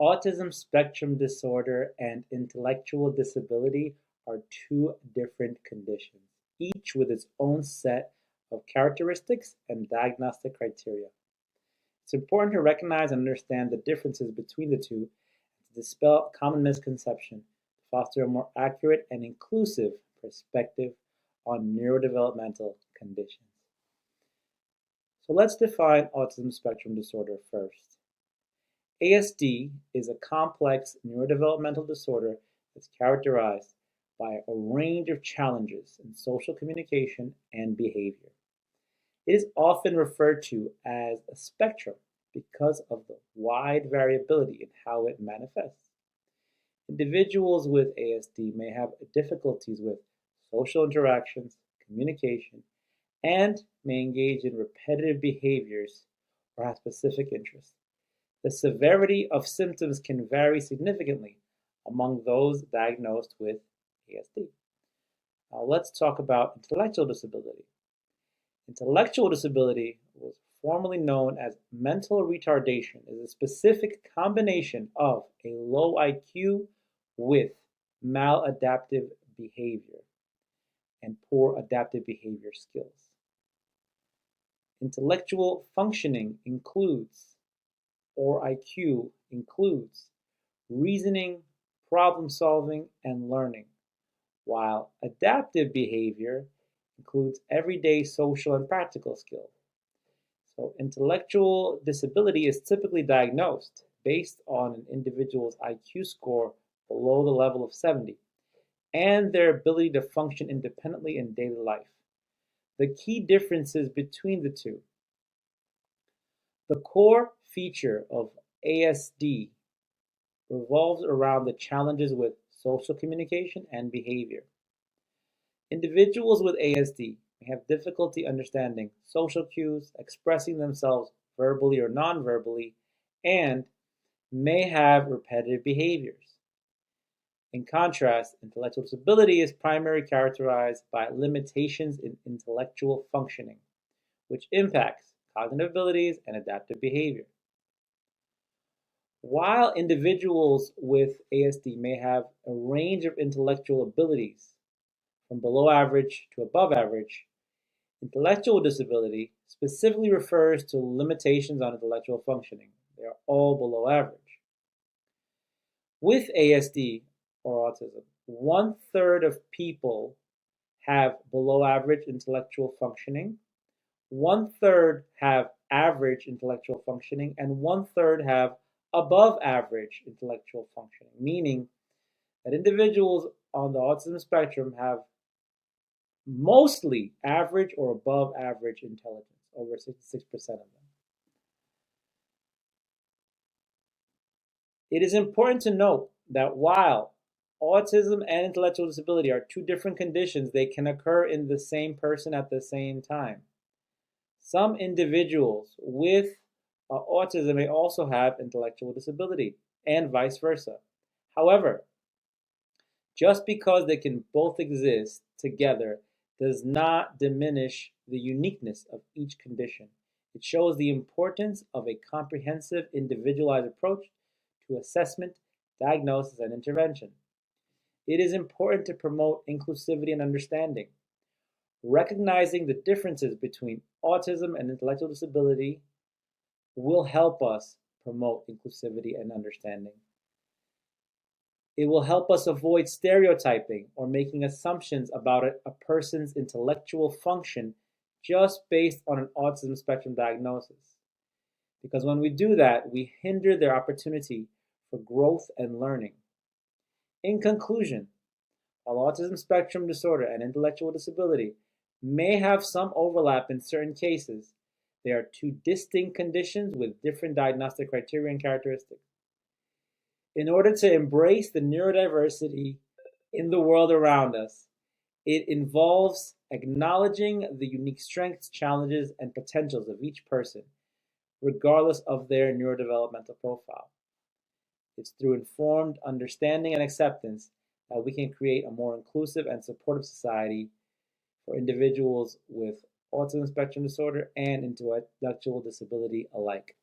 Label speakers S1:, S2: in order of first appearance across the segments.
S1: Autism spectrum disorder and intellectual disability are two different conditions, each with its own set of characteristics and diagnostic criteria. It's important to recognize and understand the differences between the two to dispel common misconceptions, to foster a more accurate and inclusive perspective on neurodevelopmental conditions. So let's define autism spectrum disorder first. ASD is a complex neurodevelopmental disorder that's characterized by a range of challenges in social communication and behavior. It is often referred to as a spectrum because of the wide variability in how it manifests. Individuals with ASD may have difficulties with social interactions, communication, and may engage in repetitive behaviors or have specific interests. The severity of symptoms can vary significantly among those diagnosed with ASD. Now let's talk about intellectual disability. Intellectual disability was formerly known as mental retardation, is a specific combination of a low IQ with maladaptive behavior and poor adaptive behavior skills. Intellectual functioning includes, or IQ includes, reasoning, problem solving, and learning, while adaptive behavior includes everyday social and practical skills. So intellectual disability is typically diagnosed based on an individual's IQ score below the level of 70 and their ability to function independently in daily life. The key differences between the two. The core feature of ASD revolves around the challenges with social communication and behavior. Individuals with ASD may have difficulty understanding social cues, expressing themselves verbally or non-verbally, and may have repetitive behaviors. In contrast, intellectual disability is primarily characterized by limitations in intellectual functioning, which impacts cognitive abilities and adaptive behavior. While individuals with ASD may have a range of intellectual abilities, from below average to above average, intellectual disability specifically refers to limitations on intellectual functioning. They are all below average. With ASD or autism, 1/3 of people have below average intellectual functioning, 1/3 have average intellectual functioning, and 1/3 have above average intellectual functioning, meaning that individuals on the autism spectrum have mostly average or above average intelligence, over 66% of them. It is important to note that while autism and intellectual disability are two different conditions, they can occur in the same person at the same time. Some individuals with autism may also have intellectual disability, and vice versa. However, just because they can both exist together does not diminish the uniqueness of each condition. It shows the importance of a comprehensive, individualized approach to assessment, diagnosis, and intervention. It is important to promote inclusivity and understanding. Recognizing the differences between autism and intellectual disability will help us promote inclusivity and understanding. It will help us avoid stereotyping or making assumptions about a person's intellectual function just based on an autism spectrum diagnosis. Because when we do that, we hinder their opportunity for growth and learning. In conclusion, while autism spectrum disorder and intellectual disability may have some overlap in certain cases, they are two distinct conditions with different diagnostic criteria and characteristics. In order to embrace the neurodiversity in the world around us, it involves acknowledging the unique strengths, challenges, and potentials of each person, regardless of their neurodevelopmental profile. It's through informed understanding and acceptance that we can create a more inclusive and supportive society for individuals with autism spectrum disorder and intellectual disability alike.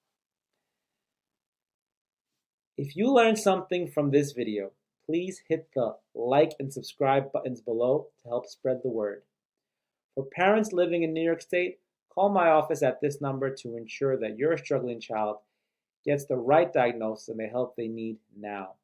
S1: If you learned something from this video, please hit the like and subscribe buttons below to help spread the word. For parents living in New York State, call my office at this number to ensure that your struggling child gets the right diagnosis and the help they need now.